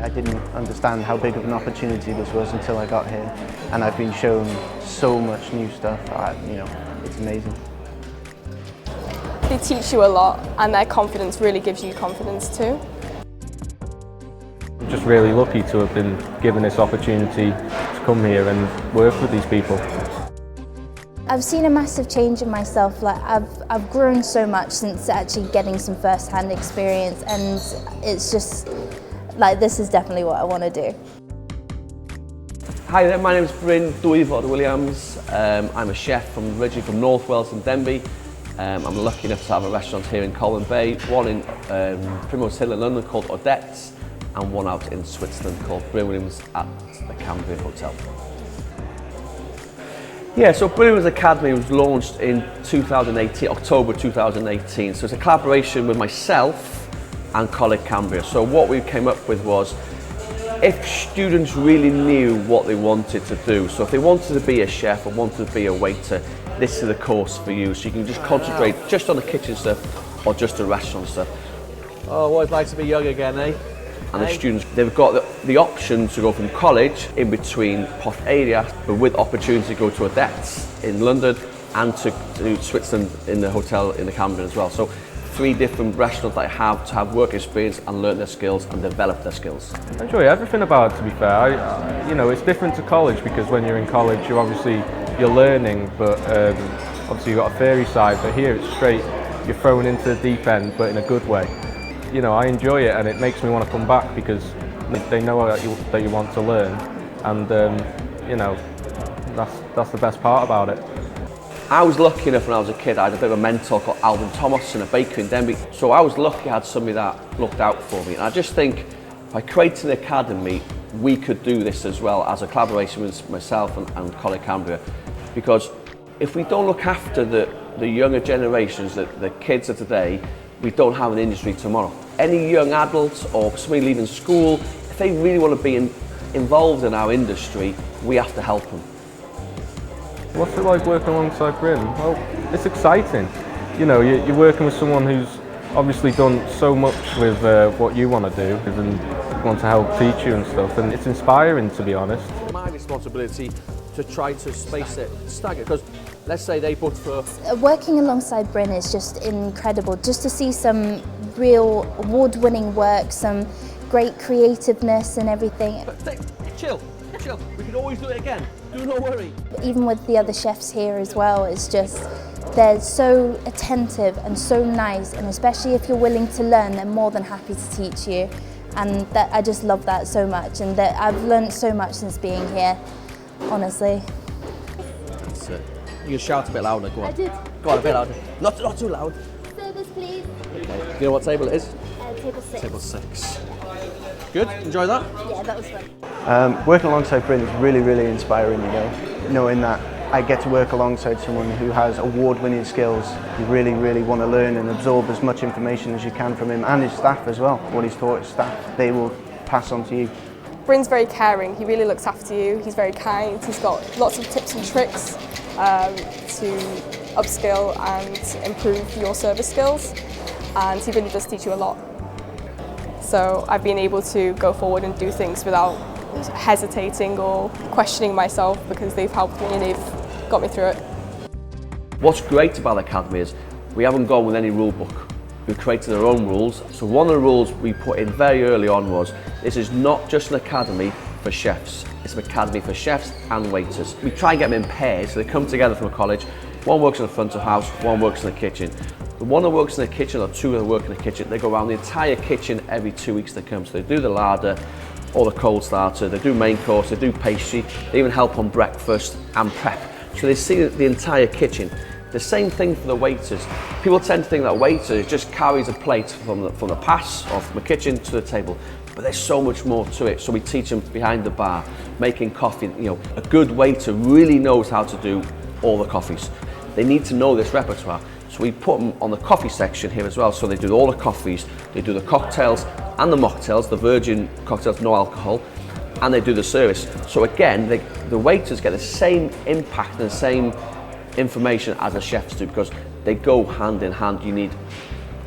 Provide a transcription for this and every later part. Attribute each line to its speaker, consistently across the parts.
Speaker 1: I didn't understand how big of an opportunity this was until I got here, and I've been shown so much new stuff. It's amazing.
Speaker 2: They teach you a lot, and their confidence really gives you confidence too.
Speaker 3: I'm just really lucky to have been given this opportunity to come here and work with these people.
Speaker 4: I've seen a massive change in myself. Like I've grown so much since actually getting some first-hand experience, and it's just like this is definitely what I want to do.
Speaker 5: Hi there, my name is Bryn Williams. I'm a chef originally from North Wales in Denbigh. I'm lucky enough to have a restaurant here in Colwyn Bay, one in Primrose Hill in London called Odette's, and one out in Switzerland called Bryn Williams at the Cambria Hotel. Yeah, so Bryn Williams Academy was launched in 2018, October 2018. So it's a collaboration with myself and Coleg Cambria. So what we came up with was, if students really knew what they wanted to do, so if they wanted to be a chef or wanted to be a waiter, this is the course for you. So you can just concentrate just on the kitchen stuff or just the restaurant stuff.
Speaker 6: Oh, what it's like to be young again, eh?
Speaker 5: And the students, they've got the option to go from college in between Porth Eirias, but with opportunity to go to Odette's in London and to Switzerland in the hotel in the Cambria as well. So 3 different restaurants that I have to have work experience and learn their skills and develop their skills.
Speaker 3: I enjoy everything about it, to be fair. It's different to college because when you're in college, you're learning, but obviously you've got a theory side, but here it's straight, you're thrown into the deep end, but in a good way. I enjoy it, and it makes me want to come back because they know that you want to learn, and that's the best part about it.
Speaker 5: I was lucky enough when I was a kid, I had a bit of a mentor called Alvin Thomas in a bakery in Denbigh, so I was lucky I had somebody that looked out for me, and I just think by creating the academy we could do this as well as a collaboration with myself and Coleg Cambria, because if we don't look after the younger generations, the kids of today, we don't have an industry tomorrow. Any young adults or somebody leaving school, if they really want to be involved in our industry, we have to help them.
Speaker 3: What's it like working alongside Bryn? Well, it's exciting. You're working with someone who's obviously done so much with what you want to do and want to help teach you and stuff, and it's inspiring, to be honest.
Speaker 6: My responsibility to try to space it stagger, because let's say they booked for...
Speaker 4: Working alongside Bryn is just incredible, just to see some real award-winning work, some great creativeness and everything.
Speaker 6: But chill, we can always do it again, do not worry.
Speaker 4: Even with the other chefs here as well, it's just, they're so attentive and so nice, and especially if you're willing to learn, they're more than happy to teach you. And I just love that so much, and that I've learned so much since being here, honestly.
Speaker 6: That's it. You can shout a bit louder, go on.
Speaker 4: I did.
Speaker 6: Go on, a bit louder. Not too loud.
Speaker 4: Service, please.
Speaker 6: Okay. Do you know what table it is?
Speaker 4: Table 6.
Speaker 6: Table 6. Good? Enjoy that?
Speaker 4: Yeah, that was fun.
Speaker 1: Working alongside Bryn is really, really inspiring, knowing that I get to work alongside someone who has award-winning skills. You really, really want to learn and absorb as much information as you can from him and his staff as well. What he's taught his staff, they will pass on to you.
Speaker 2: Bryn's very caring, he really looks after you, he's very kind, he's got lots of tips and tricks to upskill and improve your service skills, and he really does teach you a lot. So I've been able to go forward and do things without hesitating or questioning myself, because they've helped me and they've got me through it.
Speaker 5: What's great about the academy is we haven't gone with any rule book. We've created our own rules. So one of the rules we put in very early on was, this is not just an academy for chefs, it's an academy for chefs and waiters. We try and get them in pairs, so they come together from a college. One works in the front of house, one works in the kitchen. The one that works in the kitchen, or 2 that work in the kitchen, they go around the entire kitchen every 2 weeks they come. So they do the larder, or the cold starter, they do main course, they do pastry, they even help on breakfast and prep. So they see the entire kitchen. The same thing for the waiters. People tend to think that waiter just carries a plate from the pass or from the kitchen to the table, but there's so much more to it. So we teach them behind the bar, making coffee. A good waiter really knows how to do all the coffees. They need to know this repertoire. So we put them on the coffee section here as well. So they do all the coffees, they do the cocktails and the mocktails, the virgin cocktails, no alcohol, and they do the service. So again, the waiters get the same impact and the same information as the chefs do, because they go hand in hand. You need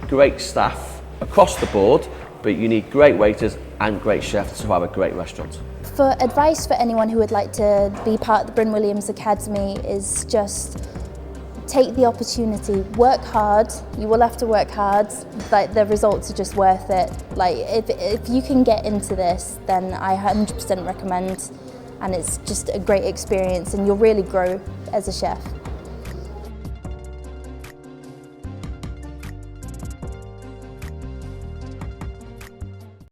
Speaker 5: great staff across the board, but you need great waiters and great chefs to have a great restaurant.
Speaker 4: For advice for anyone who would like to be part of the Bryn Williams Academy is just take the opportunity, work hard. You will have to work hard, like the results are just worth it. Like if you can get into this, then I 100% recommend, and it's just a great experience and you'll really grow as a chef.